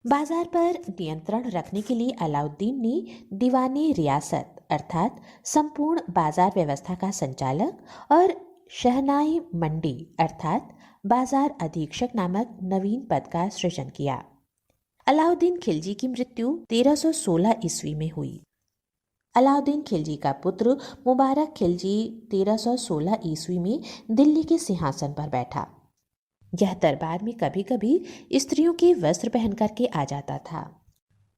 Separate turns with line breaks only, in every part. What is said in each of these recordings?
बाजार पर नियंत्रण रखने के लिए अलाउद्दीन ने दीवानी रियासत अर्थात संपूर्ण बाजार व्यवस्था का संचालक और शहनाई मंडी अर्थात बाजार अधीक्षक नामक नवीन पद का सृजन किया। अलाउद्दीन खिलजी की मृत्यु 1316 ईस्वी में हुई। अलाउद्दीन खिलजी का पुत्र मुबारक खिलजी 1316 ईस्वी में दिल्ली के सिंहासन पर बैठा। यह दरबार में कभी कभी स्त्रियों के वस्त्र पहन करके आ जाता था।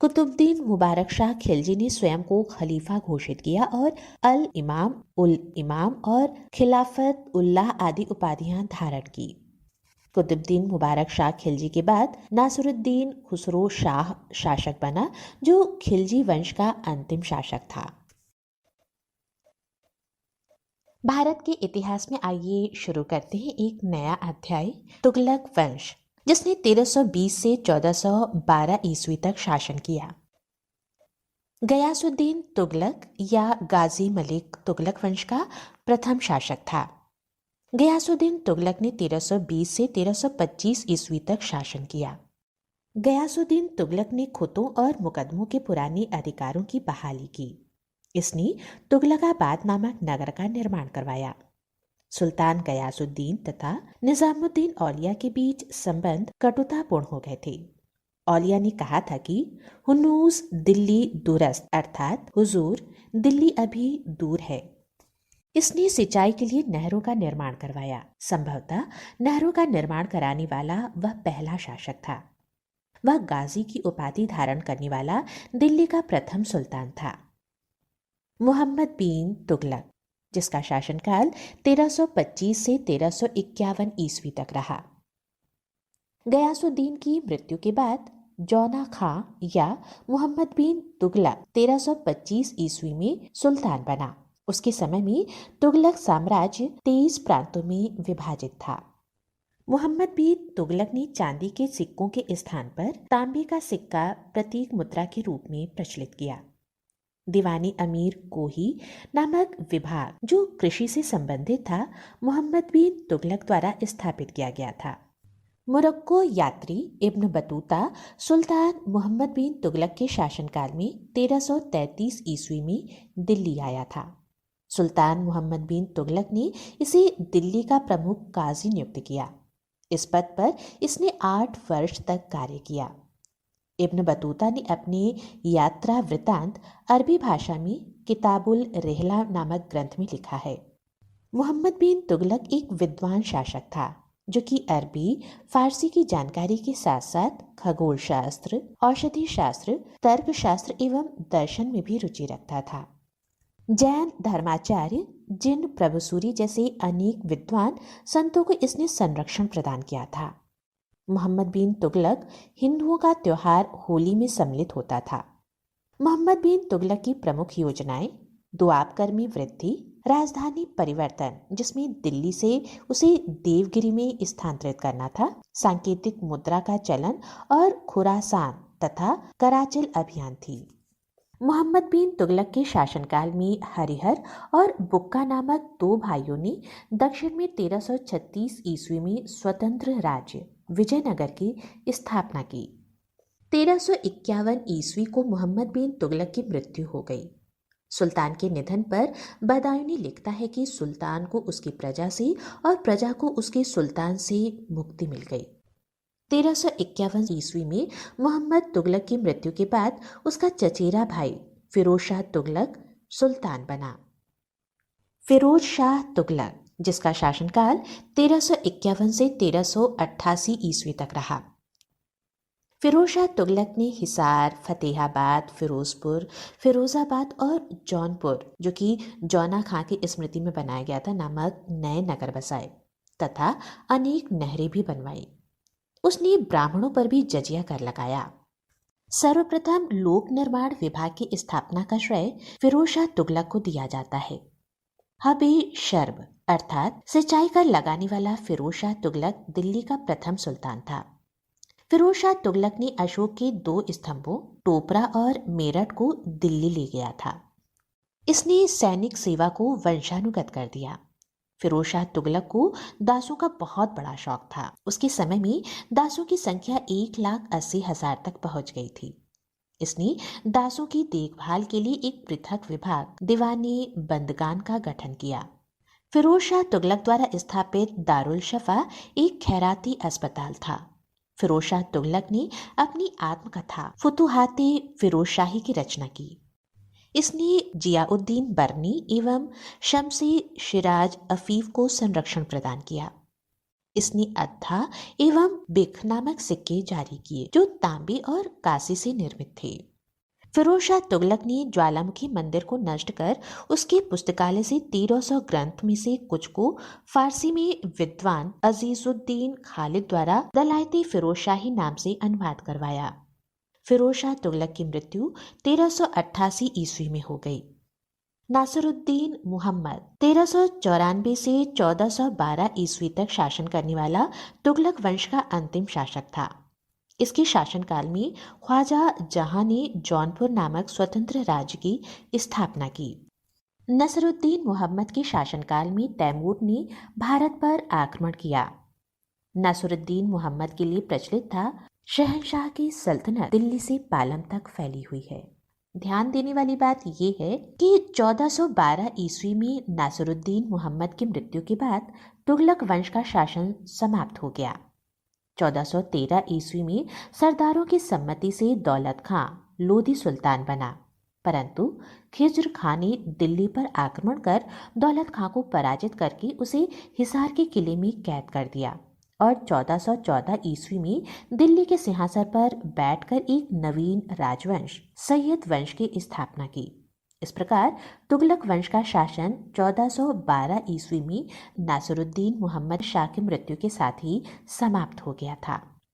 कुतुबुद्दीन मुबारक शाह खिलजी ने स्वयं को खलीफा घोषित किया और अल इमाम, उल इमाम और खिलाफत उल्लाह आदि उपाधियां धारण की। कुतुबुद्दीन मुबारक शाह खिलजी के बाद नासिरुद्दीन खुसरो शाह शासक बना, जो खिलजी वंश का अंतिम शासक था। भारत के इतिहास में आइए शुरू करते हैं एक नया अध्याय, तुगलक वंश, जिसने 1320 से 1412 ईस्वी तक शासन किया। गयासुद्दीन तुगलक या गाजी मलिक तुगलक वंश का प्रथम शासक था। गयासुद्दीन तुगलक ने 1320 से 1325 ईस्वी तक शासन किया। गयासुद्दीन तुगलक ने खुतों और मुकदमों के पुराने अधिकारों की बहाली की। इसने तुगलकाबाद नामक नगर का निर्माण करवाया। सुल्तान गयासुद्दीन तथा निजामुद्दीन औलिया के बीच संबंध कटुतापूर्ण हो गए थे। औलिया ने कहा था कि हुनूस दिल्ली दूरस्त अर्थात हुजूर दिल्ली अभी दूर है। इसने सिंचाई के लिए नहरों का निर्माण करवाया। संभवतः नहरों का निर्माण कराने वाला वह पहला शासक था। वह गाजी की उपाधि धारण करने वाला दिल्ली का प्रथम सुल्तान था। मोहम्मद बिन तुगलक, जिसका शासनकाल 1325 से 1351 ईस्वी तक रहा। गयासुद्दीन की मृत्यु के बाद जौना खां या मोहम्मद बिन तुगलक 1325 ईस्वी में सुल्तान बना। उसके समय में तुगलक साम्राज्य 23 प्रांतों में विभाजित था। मोहम्मद बिन तुगलक ने चांदी के सिक्कों के स्थान पर तांबे का सिक्का प्रतीक मुद्रा के रूप में प्रचलित किया। दीवानी अमीर कोही नामक विभाग, जो कृषि से संबंधित था, मोहम्मद बिन तुगलक द्वारा स्थापित किया गया था। मोरक्को यात्री इब्न बतूता सुल्तान मोहम्मद बिन तुगलक के शासनकाल में 1333 ईस्वी में दिल्ली आया था। सुल्तान मोहम्मद बिन तुगलक ने इसे दिल्ली का प्रमुख काजी नियुक्त किया। इस पद पर इसने 8 वर्ष तक कार्य किया। इब्न बतूता ने अपने यात्रा वृतांत अरबी भाषा में किताबुल रिहला नामक ग्रंथ में लिखा है। मोहम्मद बिन तुगलक एक विद्वान शासक था, जो कि अरबी फारसी की जानकारी के साथ साथ खगोल शास्त्र, औषधि शास्त्र, तर्क शास्त्र एवं दर्शन में भी रुचि रखता था। जैन धर्माचार्य जिन प्रभुसूरी जैसे अनेक विद्वान संतों को इसने संरक्षण प्रदान किया था। मोहम्मद बिन तुगलक हिंदुओं का त्योहार होली में सम्मिलित होता था। मोहम्मद बिन तुगलक की प्रमुख योजनाएं दुआबकर में वृद्धि, राजधानी परिवर्तन, जिसमें दिल्ली से उसे देवगिरी में स्थानांतरित करना था, सांकेतिक मुद्रा का चलन और खुरासान तथा कराचल अभियान थी। मोहम्मद बिन तुगलक के शासनकाल में हरिहर और बुक्का नामक 2 भाइयों ने दक्षिण में 1336 ईस्वी में स्वतंत्र राज्य विजयनगर की स्थापना की। 1351 ईस्वी को मोहम्मद बिन तुगलक की मृत्यु हो गई। सुल्तान के निधन पर बदायूनी लिखता है कि सुल्तान को उसकी प्रजा से और प्रजा को उसके सुल्तान से मुक्ति मिल गई। 1351 ईस्वी में मोहम्मद तुगलक की मृत्यु के बाद उसका चचेरा भाई फिरोज शाह तुगलक सुल्तान बना। फिरोज शाह तुगलक, जिसका शासनकाल 1351 से 1388 ईस्वी तक रहा। फिरोज शाह तुगलक ने हिसार, फतेहाबाद, फिरोजपुर, फिरोजाबाद और जौनपुर, जो कि जौना खां की स्मृति में बनाया गया था, नामक नए नगर बसाए तथा अनेक नहरें भी बनवाई। उसने ब्राह्मणों पर भी जजिया कर लगाया। सर्वप्रथम लोक निर्माण विभाग की स्थापना का श्रेय फिरोज शाह तुगलक को दिया जाता है। हबे शर्ब अर्थात सिंचाई कर लगाने वाला फिरोज शाह तुगलक दिल्ली का प्रथम सुल्तान था। फिरोज शाह तुगलक ने अशोक के 2 स्तंभों टोपरा और मेरठ को दिल्ली ले गया था। इसने सैनिक सेवा को वंशानुगत कर दिया। फिरोज शाह तुगलक को दासों का बहुत बड़ा शौक था। उसके समय में दासों की संख्या 1,80,000 तक पहुंच गई थी। इसने दासों की देखभाल के लिए एक पृथक विभाग दीवाने बंदगान का गठन किया। फिरोज शाह तुगलक द्वारा स्थापित दारुल शफा एक खैराती अस्पताल था। फिरोज शाह तुगलक ने अपनी आत्मकथा फुतुहाते फिरोज शाही की रचना की। इसने जियाउद्दीन बर्नी एवं शमसे शिराज अफीफ को संरक्षण प्रदान किया। इसने अद्धा एवं बिख नामक सिक्के जारी किए जो तांबे और कांसे से निर्मित थे। फिरोज शाह तुगलक ने ज्वालामुखी मंदिर को नष्ट कर उसके पुस्तकालय से 1300 ग्रंथ में से कुछ को फारसी में विद्वान अजीजुद्दीन खालिद द्वारा दलायते फिरोज शाही नाम से अनुवाद करवाया। फिरोज शाह तुगलक की मृत्यु 1388 ईस्वी में हो गई। नासिरुद्दीन मुहम्मद 1394 से 1412 ईस्वी तक शासन करने वाला तुगलक वंश का अंतिम शासक था। इसके शासनकाल में ख्वाजा जहां ने जौनपुर नामक स्वतंत्र राज्य की स्थापना की। नसरुद्दीन मोहम्मद के शासनकाल में तैमूर ने भारत पर आक्रमण किया। नासिरुद्दीन मोहम्मद के लिए प्रचलित था शहंशाह की सल्तनत दिल्ली से पालम तक फैली हुई है। ध्यान देने वाली बात यह है कि 1412 ईस्वी में नासिरुद्दीन मोहम्मद की मृत्यु के बाद तुगलक वंश का शासन समाप्त हो गया। 1413 ईस्वी में सरदारों की सम्मति से दौलत खां लोधी सुल्तान बना, परंतु खिज्र खां ने दिल्ली पर आक्रमण कर दौलत खां को पराजित करके उसे हिसार के किले में कैद कर दिया और 1414 ईस्वी में दिल्ली के सिंहासन पर बैठकर एक नवीन राजवंश सैयद वंश की स्थापना की। इस प्रकार तुगलक वंश का शासन 1412 ईस्वी में नासिरुद्दीन मोहम्मद शाह की मृत्यु के साथ ही समाप्त हो गया था।